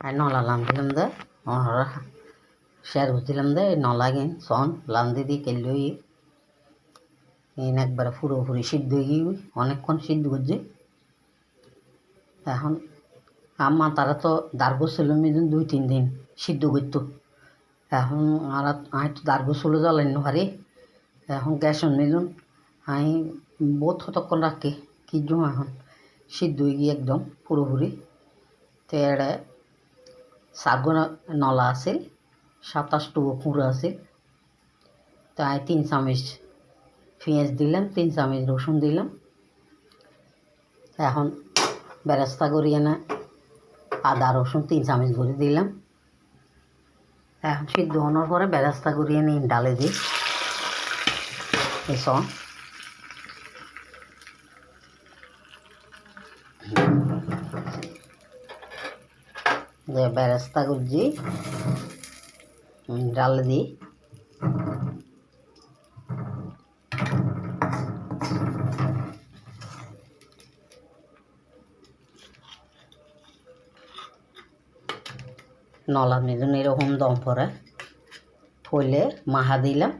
আর নলা লান্দিলাম দে ওনারা শেয়ার করছিলাম দে নলা গিন সন লান্দি দি কেলই একবারে পুরোপুরি সিদ্ধ হয়ে গিয়ে অনেকক্ষণ সিদ্ধ করছে। এখন আম্মা তারা তো দার্ঘ ছিল মিদিন 2-3 দিন সিদ্ধ করত। এখন আর আমি তো দার্ঘ ছিল জ্বালাইন হারি এখন গ্যাস মিদুন আমি বহুত কতক্ষণ রাখি কি এখন সিদ্ধ হয়ে গিয়ে একদম পুরোপুরি। তো এটা সাগর নলা আছিল 27টো পুরো আছিল। তো আমি 3 চামচ পেঁয়াজ দিলাম, 3 চামচ রসুন দিলাম। এখন বেরেস্তা করি এনে আদা রসুন 3 চামচ করে দিলাম। এখন সিদ্ধ হওয়ার পরে বেরেস্তা করি এনে ডালে দিই এসব বেরেস্তা করছি ডাল দিই। নলা মিদুন এরকম দম পরে ফলে মাহা দিলাম।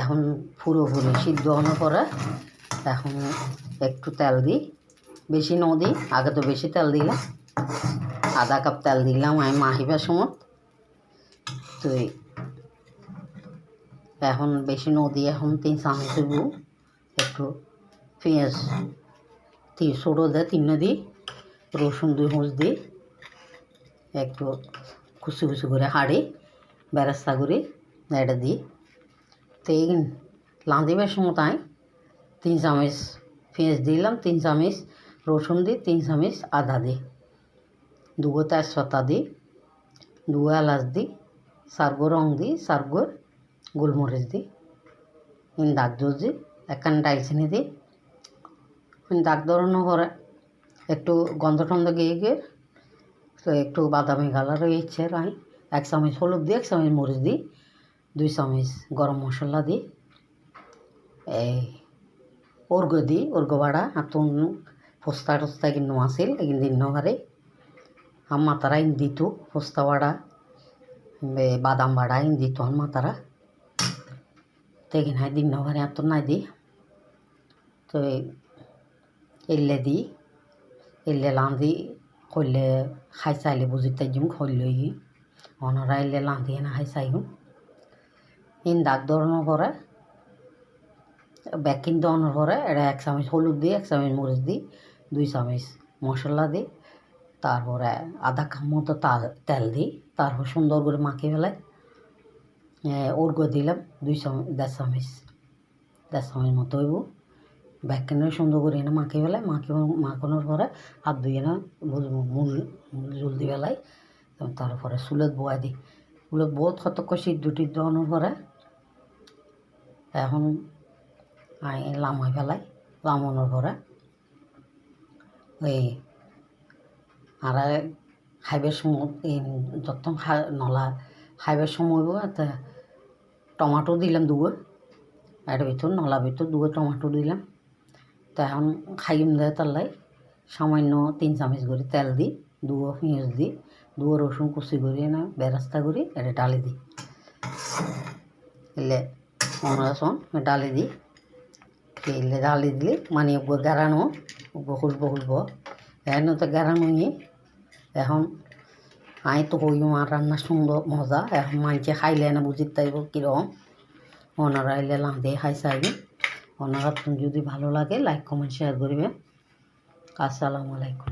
এখন পুরোপুরি সিদ্ধ হওয়ার পরে এখন একটু তেল দিই, বেশি ন দিই, আগে তো বেশি তেল দিলাম, আধা কাপ তেল দিলাম আমি মাহিবার সময়। তো এখন বেশি ন দিয়ে এখন 3 চামচ দেব একটু পেঁয়াজ ছোটো দিয়ে 3 দিই, রসুন 2 হুঁচ দিই, একটু কুচি কুচি করে হাঁড়ি বেরেস্তা করে এটা দিই। তো এই লাঁদিবার সময় তাই 3 চামচ পেঁয়াজ দিলাম, 3 চামচ রসুন দিই, 3 চামচ আদা দিই, 2 তেজপাতা দিই, 2 এলাচ দিই, 4 রং দিই, 4 গোলমরিচ দিই, দাগ দোজি একখান ডালচিনি দিই। দাগ ধরানোর পরে একটু গন্ধ টন্ধ গিয়ে গিয়ে তো একটু বাদামি কালার হয়ে ইচ্ছে আমি 1 চামচ হলুদ দিই, 1 চামচ মরিচ দিই, 2 চামচ গরম মশলা দিই, এই অর্ঘ দিই, অর্ঘ বাড়া এত পোস্তা টোস্তা কিন্তু আসিল কিন্তু দিনবারে আম্মা তারা দিত পোস্তা বাড়া বাদাম বাড়া দিত আম্মা তারা। তো এখানে দিনবারে এত নাই দিই। তো এলে দিই, এলে লাঁদি করলে খাই চাইলে বুঝি তাই জন্য খরলই গিয়ে অনরা এলে লাঁদি না খাই চাইগুন দাগ ধরানোর পরে বেকিং দেওয়ানোর পরে এটা 1 চামচ হলুদ দিই, 1 চামচ মরিচ দিই, 2 চামচ মশলা দিই, তারপরে আধা কাপ মতো তেল দিই, তারপর সুন্দর করে মাখি ফেলাই অর্ঘ দিলাম 2 চামচ 1.5 চামচ মতো হইব। বেকিংয়ে সুন্দর করে এনে মাখি ফেলাই, মাখানোর পরে হাত ধুয়ে না মূল জল দিয়ে ফেলাই। তারপরে চুলত বয়াই দিই, চুলত বহুত কতক্ষণ সিদ্ধ টিদ্ধ হওয়ার পরে এখন লামাই ফেলাই, লামানোর পরে ওই আর খাইবার সময় যত নলা খাইবার সময় তা টমাটো দিলাম 2, এর ভিতর নলা ভিতর 2 টমাটো দিলাম। তো এখন খাইম দেয় তাল্লাই সামান্য 3 চামচ করে তেল দিই, 2 পেঁয়াজ দিই, 2 রসুন কুচি করি না বেরেস্তা করি এটা ডালি দিই, এলে অনরাসন ডালি দিই। এলে ডালি দিলে মানে গারানো খুলব এখন তো গারানো নিয়ে এখন আমি তো কই আর রান্না সুন্দর মজা। এখন মাইকে খাইলে না বুঝি তাইব কীরকম ওনারা এলে লাঁদে খাই চাইবে। ওনারা যদি ভালো লাগে লাইক কমেন্ট শেয়ার করবে। আসসালামু আলাইকুম।